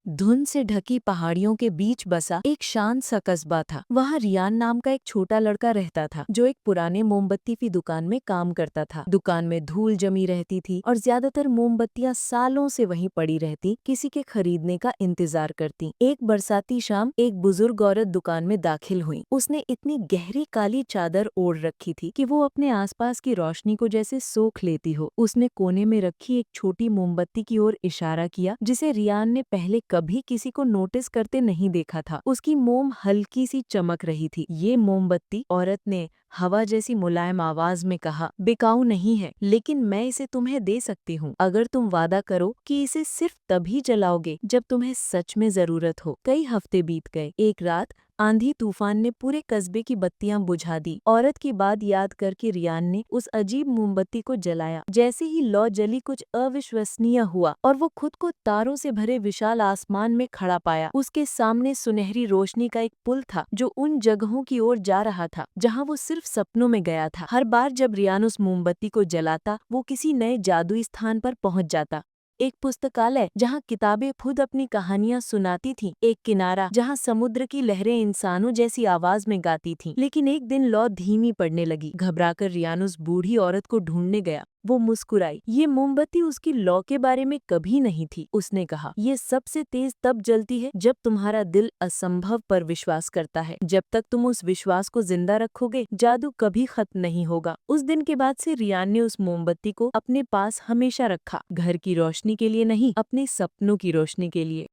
धुंध से ढकी पहाड़ियों के बीच बसा एक शांत सा कस्बा था। वहाँ रियान नाम का एक छोटा लड़का रहता था जो एक पुराने मोमबत्ती की दुकान में काम करता था। दुकान में धूल जमी रहती थी और ज्यादातर मोमबत्तियां सालों से वहीं पड़ी रहती, किसी के खरीदने का इंतजार करती। एक बरसाती शाम एक बुजुर्ग औरत दुकान में दाखिल हुई। उसने इतनी गहरी काली चादर ओढ़ रखी थी कि वो अपने आसपास की रोशनी को जैसे सोख लेती हो। उसने कोने में रखी एक छोटी मोमबत्ती की ओर इशारा किया, जिसे रियान ने पहले कभी किसी को नोटिस करते नहीं देखा था। उसकी मोम हल्की सी चमक रही थी। ये मोमबत्ती, औरत ने हवा जैसी मुलायम आवाज में कहा, बिकाऊ नहीं है, लेकिन मैं इसे तुम्हें दे सकती हूँ अगर तुम वादा करो कि इसे सिर्फ तभी जलाओगे जब तुम्हें सच में जरूरत हो। कई हफ्ते बीत गए। एक रात आंधी तूफान ने पूरे कस्बे की बत्तियां बुझा दी। औरत की बात याद करके रियान ने उस अजीब मोमबत्ती को जलाया। जैसे ही लौ जली, कुछ अविश्वसनीय हुआ और वो खुद को तारों से भरे विशाल आसमान में खड़ा पाया। उसके सामने सुनहरी रोशनी का एक पुल था जो उन जगहों की ओर जा रहा था जहाँ वो सिर्फ सपनों में गया था। हर बार जब रियान उस मोमबत्ती को जलाता, वो किसी नए जादुई स्थान पर पहुंच जाता। एक पुस्तकालय जहाँ किताबें खुद अपनी कहानियां सुनाती थीं, एक किनारा जहाँ समुद्र की लहरें इंसानों जैसी आवाज में गाती थीं। लेकिन एक दिन लौ धीमी पड़ने लगी। घबराकर रियान उस बूढ़ी औरत को ढूंढने गया। वो मुस्कुराई। ये मोमबत्ती उसकी लौ के बारे में कभी नहीं थी। उसने कहा, ये सबसे तेज तब जलती है जब तुम्हारा दिल असंभव पर विश्वास करता है। जब तक तुम उस विश्वास को जिंदा रखोगे, जादू कभी खत्म नहीं होगा। उस दिन के बाद से रियान ने उस मोमबत्ती को अपने पास हमेशा रखा, घर की रोशनी के लिए नहीं, अपने सपनों की रोशनी के लिए।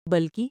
बल्कि